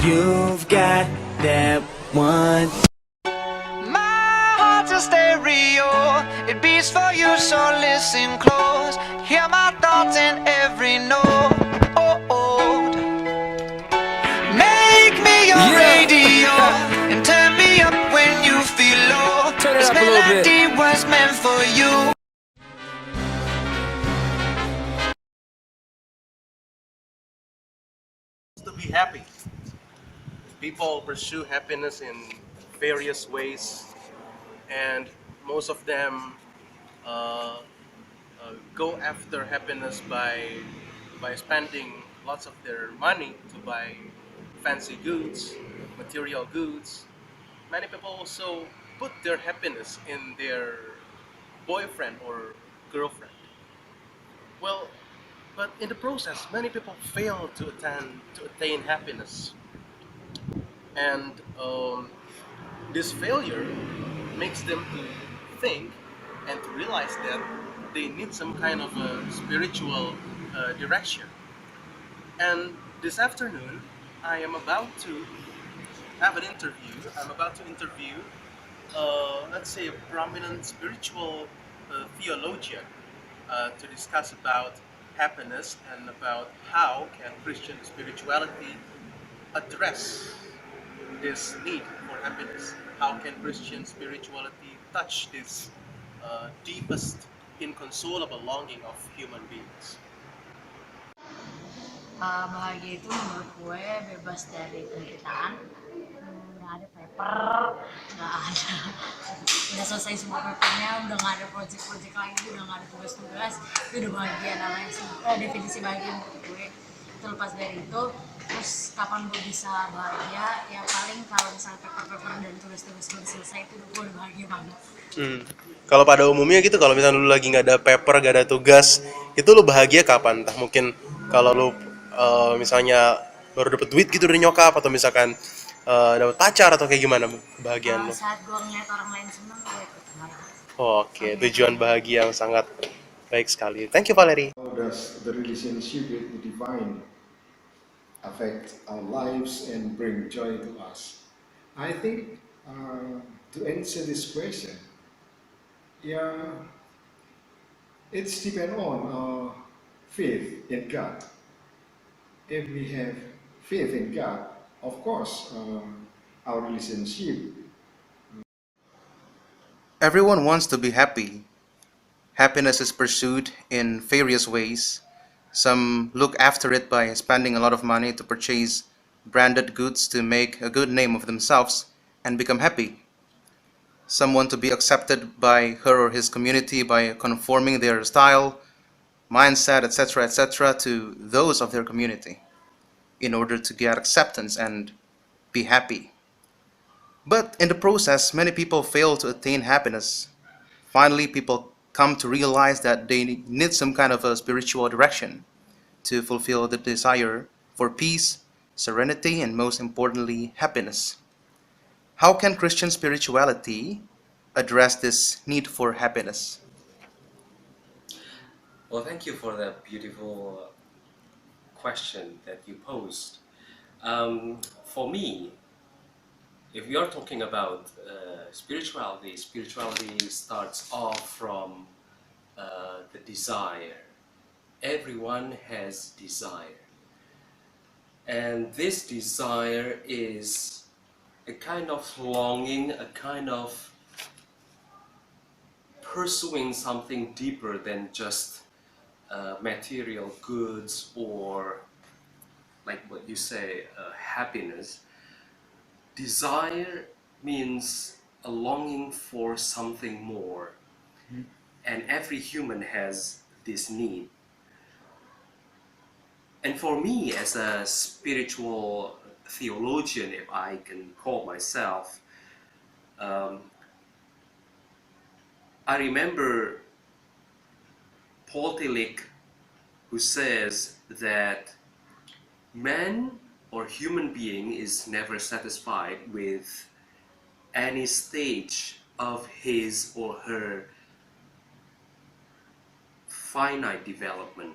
You've got that one. My heart's a stereo, it beats for you, so listen close. Hear my thoughts in every note. Make me your radio and turn me up when you feel low. This melody was meant for you. To be happy. People pursue happiness in various ways, and most of them uh, go after happiness by spending lots of their money to buy fancy goods, material goods. Many people also put their happiness in their boyfriend or girlfriend. Well, but in the process, many people fail to attain happiness, and this failure makes them to think and to realize that they need some kind of a spiritual direction. And this afternoon, I am about to have an interview. I'm about to interview, let's say, a prominent spiritual theologian to discuss about happiness and about how can Christian spirituality address this need for happiness. How can Christian spirituality touch this deepest, inconsolable longing of human beings? Bahagia itu menurut gue bebas dari penderitaan, nggak ada paper, nggak ada udah selesai semua papernya, udah nggak ada project-project lagi, udah nggak ada tugas-tugas, itu udah bahagia namanya sih. Definisi bahagia menurut gue. Terlepas dari itu, terus kapan gue bisa bahagia? Ya paling kalau misalnya paper-paper dan tugas-tugas gue udah selesai, itu gue udah bahagia banget. Kalau pada umumnya gitu, kalau misalnya lu lagi nggak ada paper, nggak ada tugas, itu lu bahagia kapan? Entah mungkin kalau lu misalnya baru dapet duit gitu dari nyokap, atau misalkan dapet pacar, atau kayak gimana kebahagiaan lu? Saat gue ngeliat orang lain senang, gue ikut senang. Oke, tujuan bahagia yang sangat baik sekali. Thank you, Valerie. How does the relationship with the divine affect our lives and bring joy to us? I think to answer this question, yeah, it's depend on our faith in God. If we have faith in God, of course, our relationship. Everyone wants to be happy. Happiness is pursued in various ways. Some look after it by spending a lot of money to purchase branded goods to make a good name of themselves and become happy. Some want to be accepted by her or his community by conforming their style, mindset, etc., to those of their community in order to get acceptance and be happy. But in the process, many people fail to attain happiness. Finally, people come to realize that they need some kind of a spiritual direction to fulfill the desire for peace, serenity, and most importantly, happiness. How can Christian spirituality address this need for happiness? Well, thank you for that beautiful question that you posed. For me, if we are talking about spirituality starts off from the desire. Everyone has desire. And this desire is a kind of longing, a kind of pursuing something deeper than just material goods or, like what you say, happiness. Desire means a longing for something more, and every human has this need. And for me, as a spiritual theologian, if I can call myself, I remember Paul Tillich, who says that man or human being is never satisfied with any stage of his or her finite development.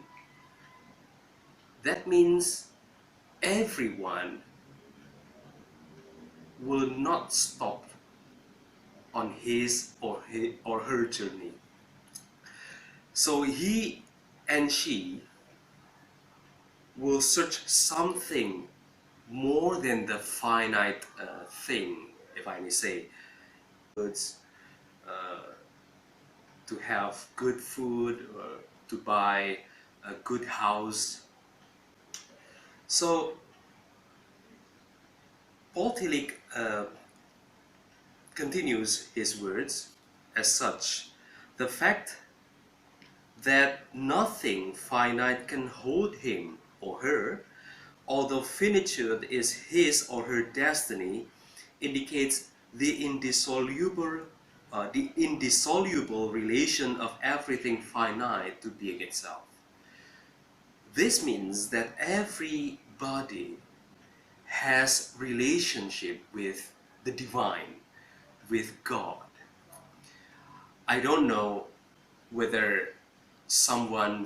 That means everyone will not stop on his or her journey. So he and she will search something more than the finite thing, if I may say. Goods, to have good food, or to buy a good house. So Paul Tillich continues his words as such. The fact that nothing finite can hold him or her, although finitude is his or her destiny, indicates the indissoluble relation of everything finite to being itself. This means that everybody has relationship with the divine, with God. I don't know whether someone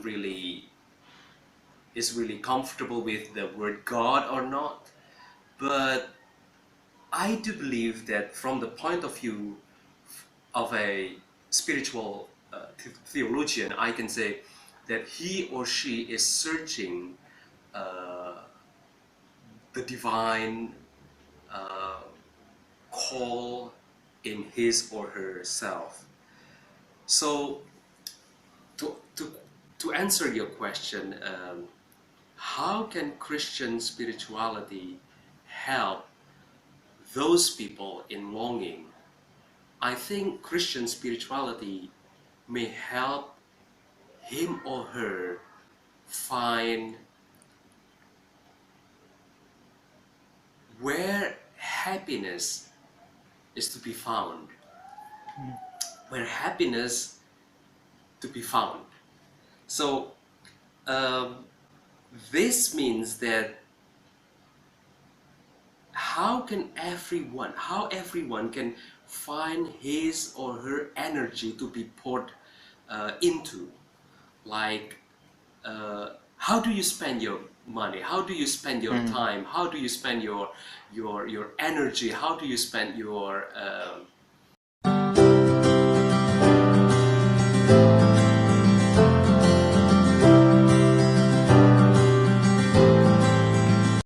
is really comfortable with the word God or not, but I do believe that from the point of view of a spiritual theologian, I can say that he or she is searching the divine call in his or herself. So to answer your question, how can Christian spirituality help those people in longing? I think Christian spirituality may help him or her find where happiness is to be found. Where happiness to be found. So this means that how everyone can find his or her energy to be poured into, like how do you spend your money, how do you spend your time, how do you spend your energy, how do you spend your